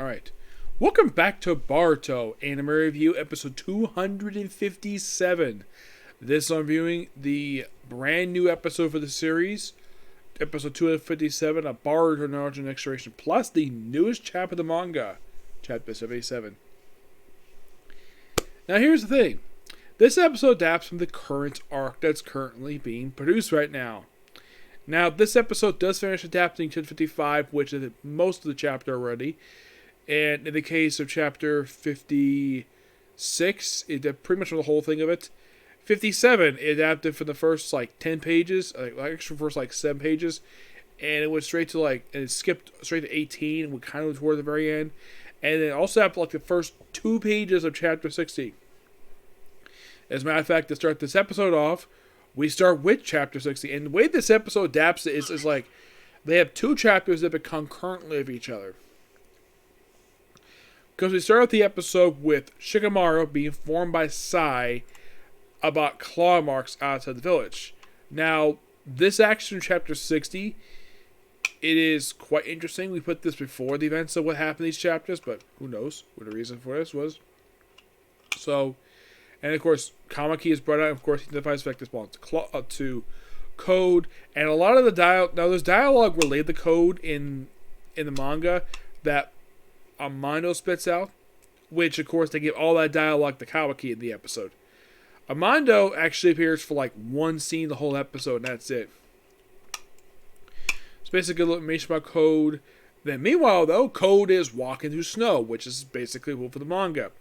Alright. Welcome back to Boruto Anime Review, episode 257. This I'm reviewing the brand new episode for the series, episode 257 of Boruto Naruto Next Generation, plus the newest chapter of the manga, chapter 77. Now here's the thing. This episode adapts from the current arc that's currently being produced right now. Now, this episode does finish adapting to 55, which is most of the chapter already. And in the case of chapter 56, it did pretty much the whole thing of it. 57, it adapted for the first 10 pages, actually first 7 pages, and it went straight to and it skipped straight to 18, and went kind of toward the very end. And it also adapted the first 2 pages of chapter 60. As a matter of fact, to start this episode off, we start with chapter 60. And the way this episode adapts it is they have 2 chapters that become concurrently of each other. Because we start out the episode with Shikamaru being informed by Sai about claw marks outside the village. Now, this action in chapter 60, it is quite interesting. We put this before the events of what happened in these chapters, but who knows what the reason for this was. So, and of course, Kamaki is brought out. Of course, he identifies effective spawn to code, and a lot of the dialogue. Now, there's dialogue related to code in the manga that Amando spits out, which of course they give all that dialogue to Kawaki in the episode. Amando actually appears for one scene the whole episode, and that's it. It's basically a little information about code. Then meanwhile, though, code is walking through snow, which is basically for the manga.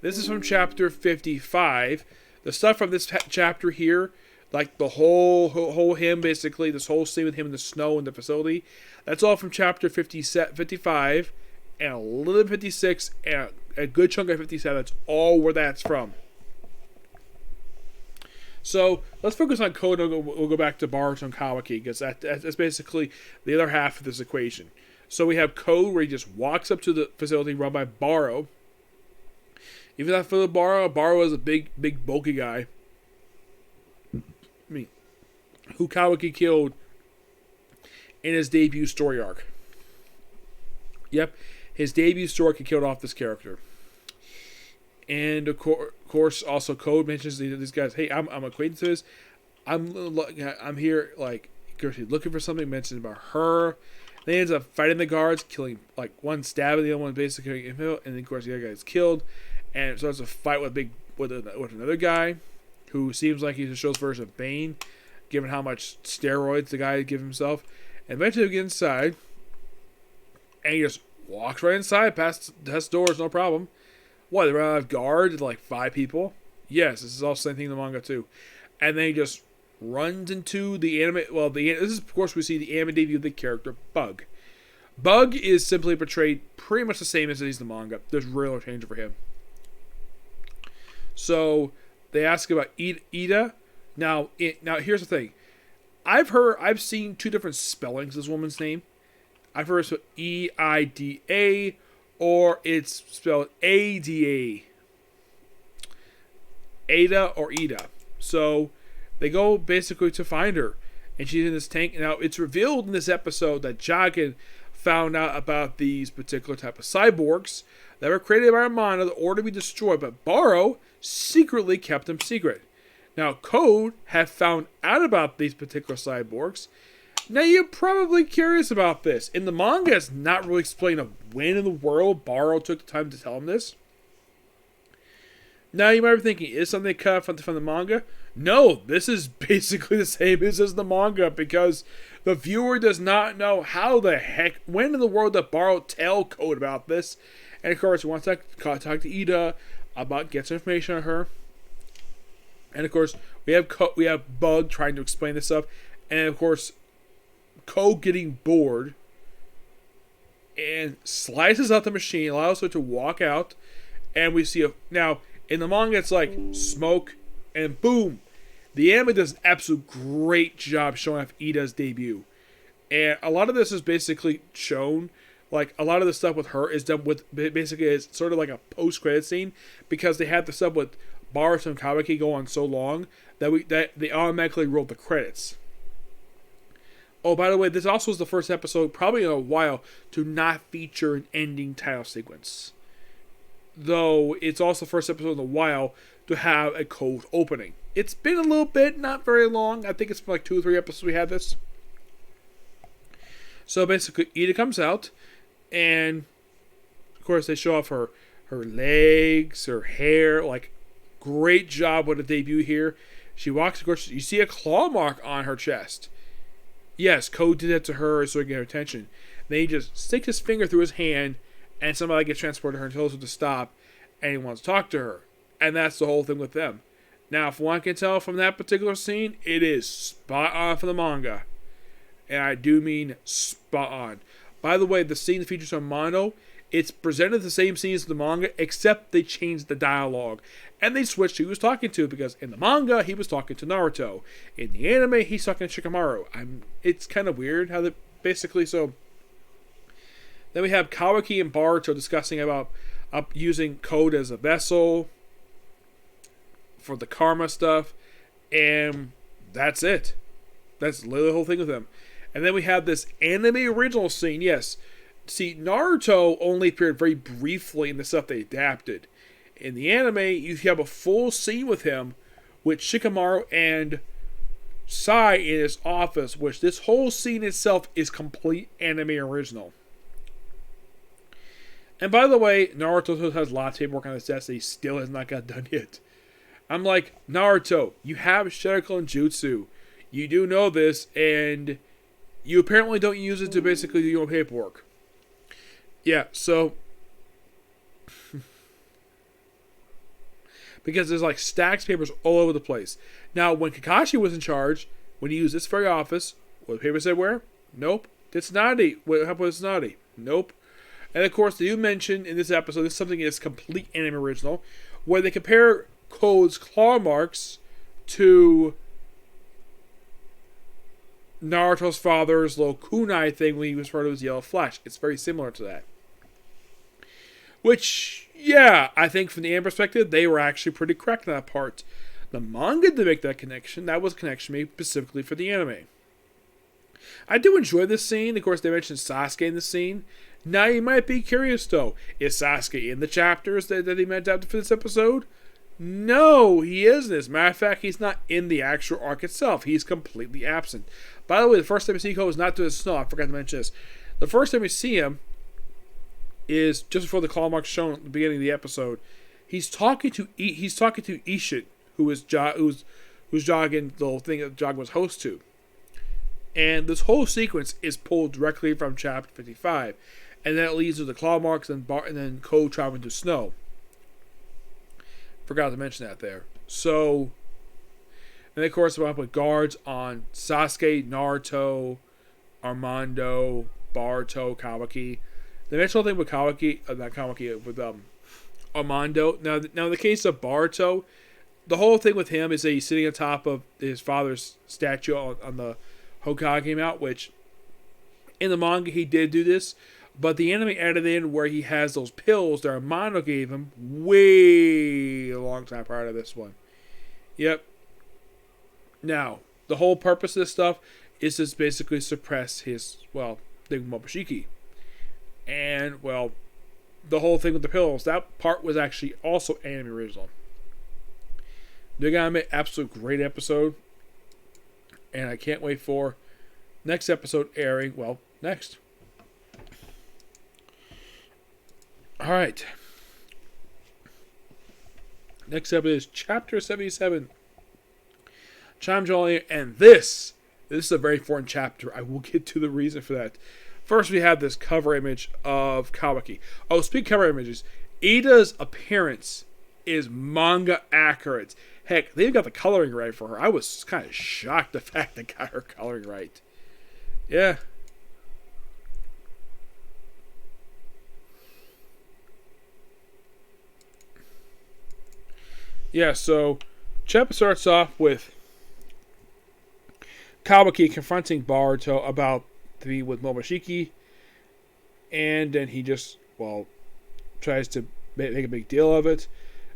This is from chapter 55. The stuff from this chapter here, the whole him, basically, this whole scene with him in the snow in the facility, that's all from chapter 55, and a little bit 56, and a good chunk of 57. That's all where that's from. So, let's focus on Code. We'll go back to Boruto and Kawaki, because that's basically the other half of this equation. So, we have Code, where he just walks up to the facility run by Baro. Even that for the Baro is a big, bulky guy. Who Kawaki killed in his debut story arc. Yep, his debut story arc, he killed off this character. And of course, also Code mentions these guys. Hey, I'm acquainted to this. I'm here looking for something. Mentioned about her. They ends up fighting the guards, killing one stabbing the other one, basically, and then of course the other guy is killed. And it starts a fight with another guy who seems like he's the show's version of Bane, given how much steroids the guy gives himself. And eventually, he gets inside, and he just walks right inside, past doors, no problem. What, they run out of guards, 5 people? Yes, this is all the same thing in the manga too. And then he just runs into the anime. Well, this is, of course, we see the anime debut of the character Bug. Bug is simply portrayed pretty much the same as it is in the manga. There's really no change for him. So they ask about Ida. Now here's the thing. I've seen 2 different spellings of this woman's name. I've heard it's spelled E-I-D-A, or it's spelled A-D-A. Ada or Ida. So they go basically to find her, and she's in this tank. Now it's revealed in this episode that Jagen found out about these particular type of cyborgs that were created by Amano in order to be destroyed, but Baro secretly kept them secret. Now, Code had found out about these particular cyborgs. Now, you're probably curious about this. In the manga, it's not really explained of when in the world Baro took the time to tell him this. Now, you might be thinking, is something cut from the manga? No, this is basically the same as the manga, because the viewer does not know when in the world did Baro tell Code about this. And of course, he wants to talk to Ida about get some information on her. And of course, we have Bug trying to explain this stuff, and of course, Code getting bored and slices out the machine, allows her to walk out, and we see now in the manga it's smoke and boom. The anime does an absolute great job showing off Ida's debut, and a lot of this is basically shown. A lot of the stuff with her is done with basically is sort of like a post-credit scene, because they had the stuff with Boruto and Kawaki go on so long that they automatically rolled the credits. Oh, by the way, this also is the first episode, probably in a while, to not feature an ending title sequence. Though it's also the first episode in a while to have a cold opening. It's been a little bit, not very long. I think it's been like 2 or 3 episodes we had this. So basically, Ida comes out, and of course they show off her legs, her hair. Like, great job with the debut here. She walks, of course, you see a claw mark on her chest. Yes, Code did that to her so he can get her attention. Then he just sticks his finger through his hand, and somebody gets transported to her and tells her to stop, and he wants to talk to her. And that's the whole thing with them. Now, if one can tell from that particular scene, it is spot on for the manga. And I do mean spot on. By the way, the scene that features Armando, it's presented the same scene as the manga, except they changed the dialogue. And they switched who he was talking to, because in the manga, he was talking to Naruto. In the anime, he's talking to Shikamaru. It's kind of weird how they basically, so... Then we have Kawaki and Boruto discussing about using Code as a vessel for the karma stuff. And that's it. That's literally the whole thing with them. And then we have this anime original scene. Yes. See, Naruto only appeared very briefly in the stuff they adapted. In the anime, you have a full scene with him with Shikamaru and Sai in his office, which this whole scene itself is complete anime original. And by the way, Naruto has a lot of paperwork on his desk that he still has not got done yet. I'm like, Naruto, you have Sharingan Jutsu. You do know this, and you apparently don't use it to basically do your own paperwork. Yeah, so... because there's like stacks of papers all over the place. Now, when Kakashi was in charge, when he used this very office, what the paper said where? Nope. Tsunade. What happened with Tsunade? Nope. And of course, they do mention in this episode, this is something that's complete anime original, where they compare Code's claw marks to Naruto's father's little kunai thing when he was part of his yellow flash. It's very similar to that. Which, yeah, I think from the anime perspective, they were actually pretty correct on that part. The manga did make that connection. That was a connection made specifically for the anime. I do enjoy this scene. Of course, they mentioned Sasuke in the scene. Now you might be curious though, is Sasuke in the chapters that he meant out for this episode? No, he isn't. As a matter of fact, he's not in the actual arc itself. He's completely absent. By the way, the first time we see Code is not doing snow. I forgot to mention this. The first time we see him is just before the claw mark's shown at the beginning of the episode. He's talking to Ishin, who's jogging the little thing that Jogging was host to. And this whole sequence is pulled directly from chapter 55. And then it leads to the claw marks and then Code traveling to snow. Forgot to mention that there. So, and of course, we're up with guards on Sasuke, Naruto, Armando, Boruto, Kawaki. The next whole thing with Kawaki, not Kawaki, with Armando. Now, in the case of Boruto, the whole thing with him is that he's sitting on top of his father's statue on the Hokage mount, which in the manga he did do this. But the anime added in where he has those pills that Armando gave him way a long time prior to this one. Yep. Now, the whole purpose of this stuff is to basically suppress his, the Momoshiki. And, the whole thing with the pills, that part was actually also anime original. They got an absolute great episode. And I can't wait for next episode airing, next. Alright. Next up is Chapter 77. Chime Jolly, and this is a very important chapter. I will get to the reason for that. First, we have this cover image of Kawaki. Oh, speaking of cover images, Ida's appearance is manga accurate. Heck, they even got the coloring right for her. I was kind of shocked the fact they got her coloring right. Yeah. Yeah, so chapter starts off with Kawaki confronting Boruto about to be with Momoshiki, and then he just, tries to make a big deal of it.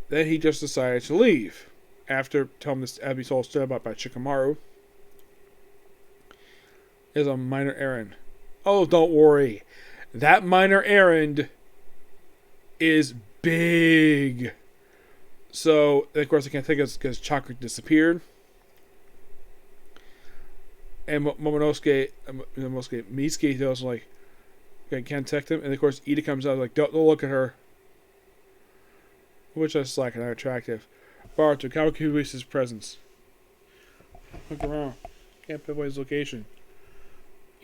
Then he just decided to leave after telling this Abby told story about by Shikamaru. is a minor errand. Oh, don't worry. That minor errand is big. So, of course, I can't take it because chocolate disappeared. And Misuke is like, I can't detect him. And of course, Ida comes out like, don't look at her. Which I slack and not attractive. Boruto, Kawaki wastes his presence. Look around. Can't pinpoint his location.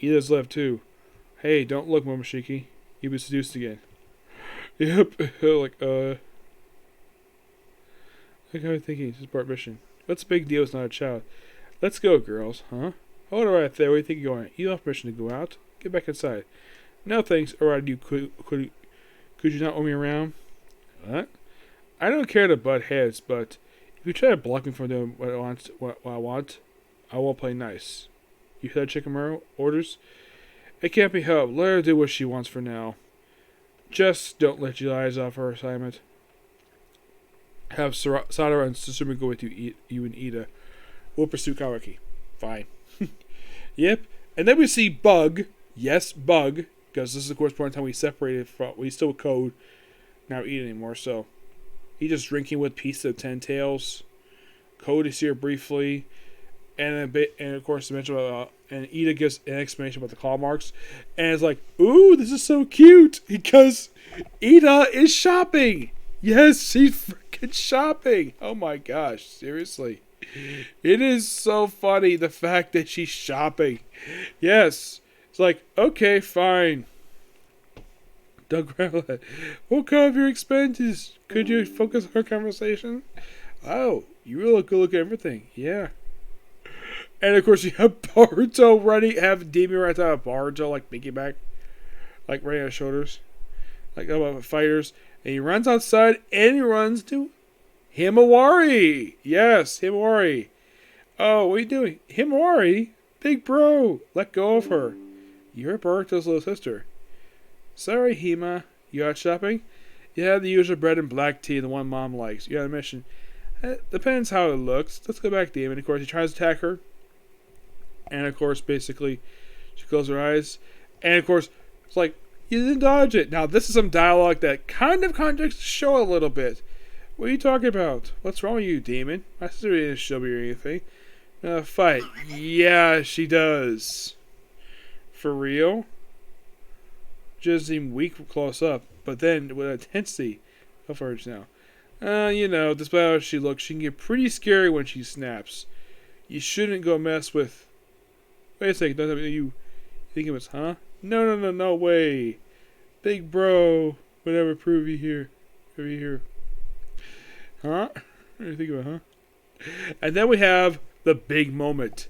Ida's left too. Hey, don't look, Momoshiki. You'll be seduced again. Yep. Like, I got me thinking, it's a part mission. What's the big deal? It's not a child. Let's go, girls, huh? Hold it right there. Where do you think you're going? You don't have permission to go out. Get back inside. No thanks. Alright, you could you not owe me around? What? I don't care to butt heads, but if you try to block me from doing what I want, I won't play nice. You hear that, Chikamaru? Orders? It can't be helped. Let her do what she wants for now. Just don't let your eyes off her assignment. Have Sadara and Susumu go with you and Ida. We'll pursue Kawaki. Fine. Yep. And then we see Bug. Yes, Bug. Because this is, of course, point in time we separated from... We still code. Not Ida anymore, so... He's just drinking with Piece of Ten Tails. Code is here briefly. And of course, mention about... and Ida gives an explanation about the claw marks. And it's like, ooh, this is so cute. Because Ida is shopping. Yes, she's freaking shopping. Oh my gosh, seriously. It is so funny, the fact that she's shopping. Yes. It's like, okay, fine. Doug Rowlett, we'll cover your expenses. Could you focus on our conversation? Oh, you really look good at everything. Yeah. And of course, you have Boruto have Demon right out of Boruto, like piggyback, like right on his shoulders, like about fighters. And he runs outside and he runs to Himawari. Yes, Himawari. Oh, what are you doing? Himawari? Big bro, let go of her. You're Boruto's little sister. Sorry, Hima. You out shopping? Yeah, the usual bread and black tea, the one mom likes. You got a mission. Depends how it looks. Let's go back, Demon. Of course, he tries to attack her. And of course, basically, she closes her eyes. And of course, it's like, you didn't dodge it. Now, this is some dialogue that kind of contradicts the show a little bit. What are you talking about? What's wrong with you, Demon? My sister didn't show me or anything. Fight. Yeah, she does. For real? Just seem weak close up. But then, with intensity. How far is now? Despite how she looks, she can get pretty scary when she snaps. You shouldn't go mess with... Wait a second, don't you think it was, huh? No way. Big bro would never prove you here. Over here. Huh? What do you think about, huh? And then we have the big moment.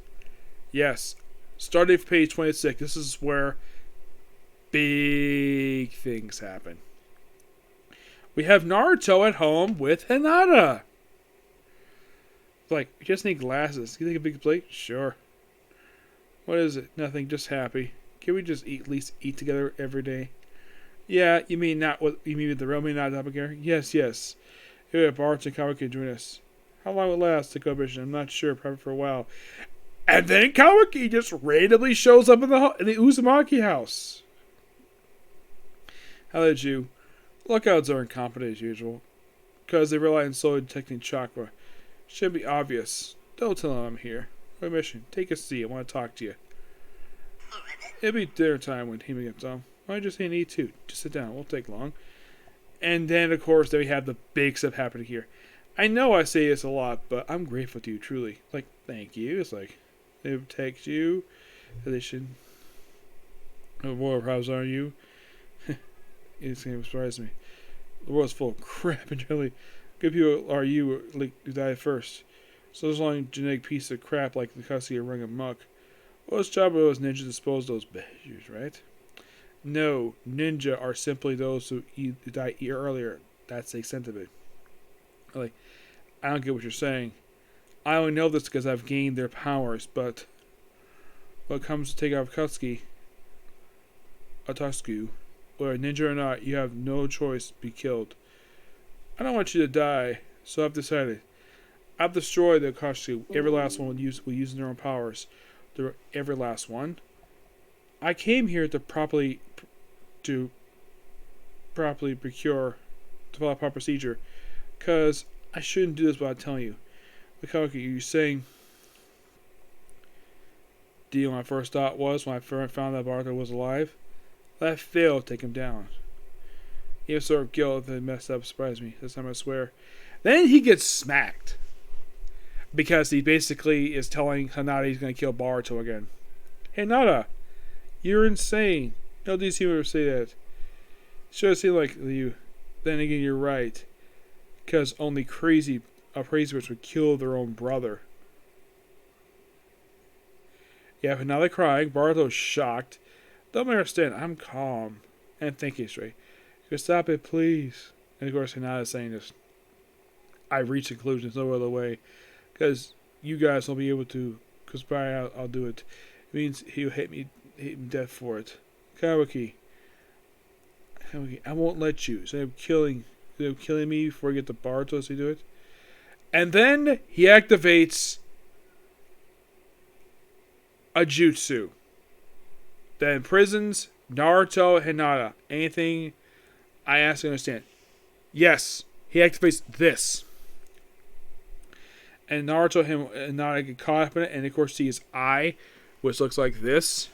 Yes. Starting from page 26. This is where big things happen. We have Naruto at home with Hinata. Like, you just need glasses. You think a big plate? Sure. What is it? Nothing, just happy. Can we just at least eat together every day? Yeah, you mean with the real me, not the doppelganger? Yes. Here at Boruto and Kawaki join us. How long will it last, the co-mission? I'm not sure, probably for a while. And then Kawaki just randomly shows up in the Uzumaki house. How did you? Lookouts are incompetent as usual. Because they rely on solely detecting chakra. Should be obvious. Don't tell them I'm here. My mission. Take a seat. I want to talk to you. It'll be dinner time when Hima gets home. Why just say need to? Just sit down. It won't take long. And then, of course, we have the big stuff happening here. I know I say this a lot, but I'm grateful to you, truly. Like, thank you. It's like, they protect you. They should... No more problems are you? It's going to surprise me. The world's full of crap and jelly. Good people are you who die first. So there's only genetic piece of crap like the Kasi are running amok. Well, it's job of those ninjas dispose those badgers, right? No, ninja are simply those who die earlier. That's the extent of it. Like, I don't get what you're saying. I only know this because I've gained their powers, but when it comes to take out Akatsuki, whether ninja or not, you have no choice but be killed. I don't want you to die, so I've decided. I've destroyed the Akatsuki. Every last one will use their own powers. Every last one. I came here to to properly procure, to follow proper procedure, because I shouldn't do this without telling you. Kawaki, you're saying, do you know what my first thought was when I found that Boruto was alive? That failed to take him down. He has sort of guilt that messed up surprised me. This time I swear. Then he gets smacked. Because he basically is telling Hinata he's going to kill Boruto again. Hinata, you're insane. No, do you see me say that? Should have seemed like you. Then again, you're right. Because only a crazy person would kill their own brother. Yeah, Hinata crying. Boruto's shocked. Don't understand. I'm calm. And thinking straight. Just stop it, please. And of course, Hinata is saying this. I reached a conclusion. There's no other way. Because you guys won't be able to. Because probably I'll do it. It means he'll hate me death for it. Kawaki, I won't let you. So I'm killing me before I get to Boruto as he do it. And then he activates a jutsu that imprisons Naruto and Hinata. Anything I ask to understand. Yes, he activates this. And Naruto and Hinata get caught up in it, and of course see his eye, which looks like this.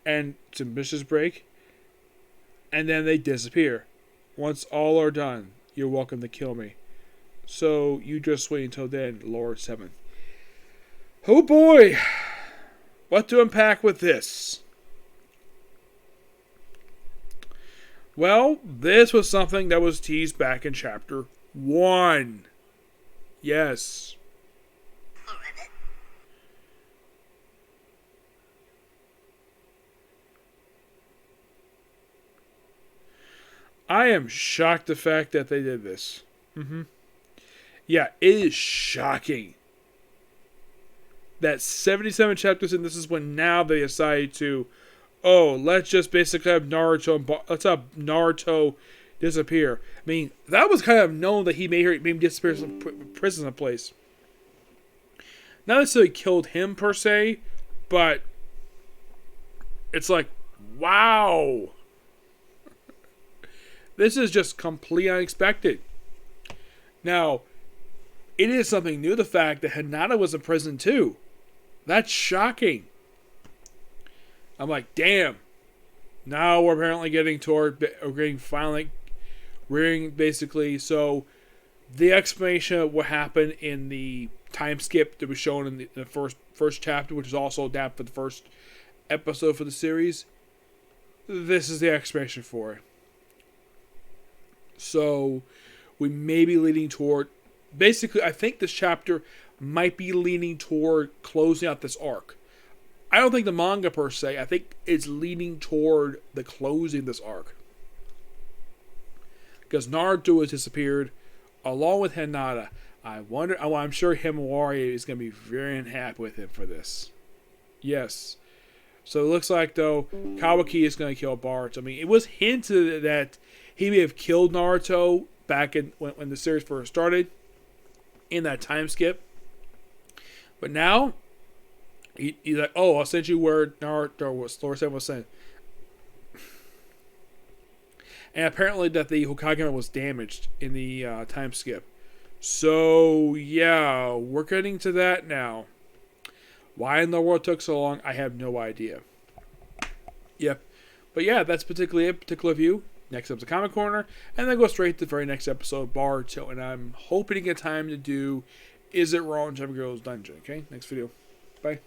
And some vicious break. And then they disappear. Once all are done, you're welcome to kill me. So you just wait until then, Lord 7th. Oh boy! What to unpack with this? Well, this was something that was teased back in chapter 1. Yes. I am shocked the fact that they did this. Yeah, it is shocking. That 77 chapters and this is when now they decided to, let's just basically have let's have Naruto disappear. I mean, that was kind of known that he made him disappear from prison someplace. Not necessarily killed him per se, but it's like, wow. This is just completely unexpected. Now, it is something new, the fact that Hinata was in prison too. That's shocking. I'm like, damn. Now we're apparently getting finally rearing basically. So the explanation of what happened in the time skip that was shown in the first chapter, which is also adapted for the first episode for the series. This is the explanation for it. So we may be leading toward, basically I think this chapter might be leaning toward closing out this arc. I don't think the manga per se, I think it's leaning toward the closing of this arc. Because Naruto has disappeared along with Hinata. I'm sure Himawari is going to be very unhappy with him for this. Yes. So it looks like though Kawaki is going to kill Boruto. I mean, it was hinted that he may have killed Naruto back in when the series first started in that time skip. But now he's like, I'll send you where Naruto was. Lord 7 was saying. And apparently that the Hokage was damaged in the time skip. So, yeah, we're getting to that now. Why in the world it took so long, I have no idea. Yep. But yeah, that's particularly it, particular view. Next up is the Comic Corner. And then go straight to the very next episode, Boruto. And I'm hoping to get time to do Is It Wrong, Jump Girl's Dungeon. Okay, next video. Bye.